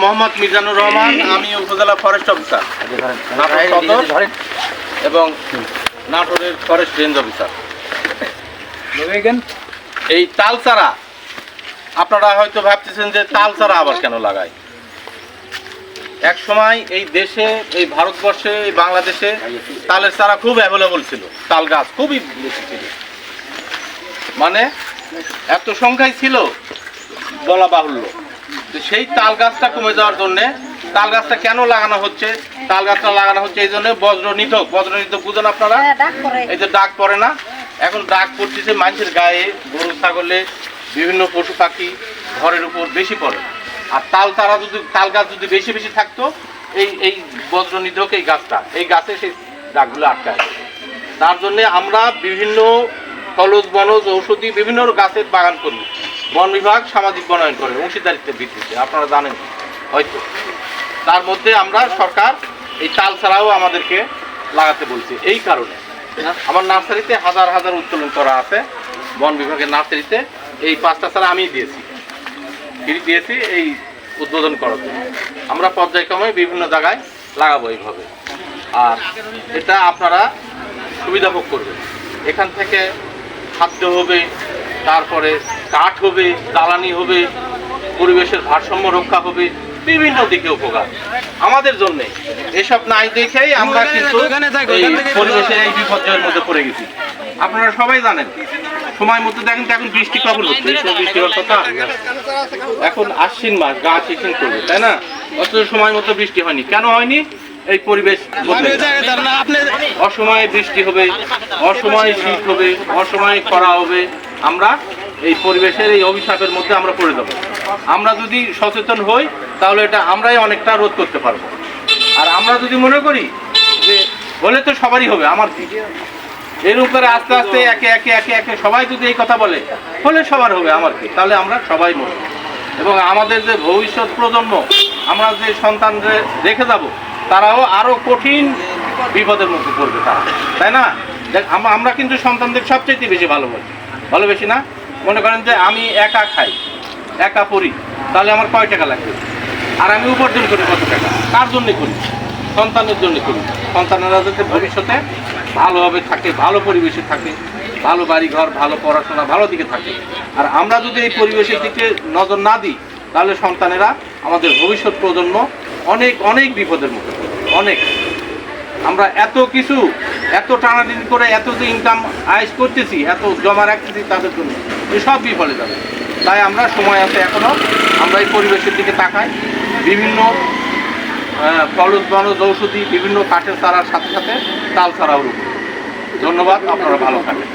মোহাম্মদ মিজানুর রহমান, আমি উপজেলা forest officer Natore সদর এবং নাটোরের ফরেস্ট রেঞ্জ অফিসার। এই তাল চারা আপনারা হয়তো ভাবতেছেন যে তাল চারা আবার কেন লাগায়। এক সময় এই দেশে, এই ভারতবর্ষে, এই বাংলাদেশে তালের চারা খুব অ্যাভেলেবল ছিল, তাল গাছ খুবই বেশি ছিল, মানে এত সংখ্যায় ছিল বলা বাহুল্য। সেই তাল গাছটা কমে যাওয়ার জন্যে তাল গাছটা কেন লাগানো হচ্ছে, তাল গাছটা লাগানো হচ্ছে এই জন্য বজ্রনিধক বুঝেন আপনারা, এই যে ডাক পড়ে না, এখন ডাক পড়তেছে মানুষের গায়ে, গরু ছাগলে, বিভিন্ন পশু পাখি ঘরের উপর বেশি পড়ে। আর তাল গাছ যদি বেশি বেশি থাকতো, এই বজ্রনিধক এই গাছটা, এই গাছে সেই ডাকগুলো আটকায়। তার জন্যে আমরা বিভিন্ন ফলজ বনজ ঔষধি বিভিন্ন গাছের বাগান করি। বন বিভাগ সামাজিক বনায়ন করে অংশীদারিত্বের ভিত্তিতে, আপনারা জানেন হয়তো। তার মধ্যে আমরা সরকার এই তাল ছাড়াও আমাদেরকে লাগাতে বলছে। এই কারণে আমার নার্সারিতে হাজার হাজার উত্তোলন করা আছে, বন বিভাগের নার্সারিতে এই 5টা ছাড়া আমি দিয়েছি এই উদ্বোধন করার জন্য। আমরা পর্যায়ক্রমে বিভিন্ন জায়গায় লাগাবো এইভাবে। আর এটা আপনারা সুবিধা ভোগ করবেন। এখান থেকে খাদ্য হবে, তারপরে কাঠ হবে, জ্বালানি হবে, পরিবেশের ভারসাম্য রক্ষা হবে, বিভিন্ন দিকে উপকার আমাদের জন্য। এসব নাই দেখেই আমরা কিন্তু পরিবেশের এই বিপর্যয়ের মধ্যে পড়ে গেছি। আপনারা সবাই জানেন, সময় মতো দেখেন তো এখন বৃষ্টি কখন হচ্ছে, বৃষ্টি হওয়ার কথা এখন আশ্বিন মাস, গাছ এখানে করবে, তাই না? অথচ সময় মতো বৃষ্টি হয়নি। কেন হয়নি? এই পরিবেশ অসময়ে বৃষ্টি হবে, অসময়ে শীত হবে, অসময়ে খরা হবে। আমরা এই পরিবেশের এই অভিশাপের মধ্যে আমরা পড়ে যাব। আমরা যদি সচেতন হই তাহলে এটা আমরাই অনেকটা রোধ করতে পারবো। আর আমরা যদি মনে করি যে হলে তো সবারই হবে, আমার কি, এরকম করে আস্তে আস্তে একে একে একে একে সবাই যদি এই কথা বলে হলে সবার হবে, আমার কি, তাহলে আমরা সবাই মরব। এবং আমাদের যে ভবিষ্যৎ প্রজন্ম, আমরা যে সন্তানদের রেখে যাব, তারাও আরো কঠিন বিপদের মধ্যে পড়বে তারা, তাই না? আমরা কিন্তু সন্তানদের সবচেয়ে বেশি ভালোবাসি না? মনে করেন যে আমি একা খাই, একা পড়ি, তাহলে আমার কয় টাকা লাগবে? আর আমি উপার্জন করি কত টাকা? কার জন্য করি? সন্তানের জন্য করি। সন্তানেরা যাতে ভবিষ্যতে ভালোভাবে থাকে, ভালো পরিবেশে থাকে, ভালো বাড়ি ঘর, ভালো পড়াশোনা, ভালো দিকে থাকে। আর আমরা যদি এই পরিবেশের দিকে নজর না দিই, তাহলে সন্তানেরা, আমাদের ভবিষ্যৎ প্রজন্ম অনেক অনেক বিপদের মুখে পড়বে, অনেক। আমরা এত কিছু, এত টানাটানি করে এত যে ইনকাম আয় করতেছি, এত জমা রাখতেছি তাদের জন্য, এসব বিফলে যাবে। তাই আমরা সময় আছে এখনো, আমরা এই পরিবেশের দিকে তাকাই। বিভিন্ন ফলজ বনজ ঔষধি বিভিন্ন কাঠের চারার সাথে সাথে তাল চারাও রোপণ। ধন্যবাদ, আপনারা ভালো থাকেন।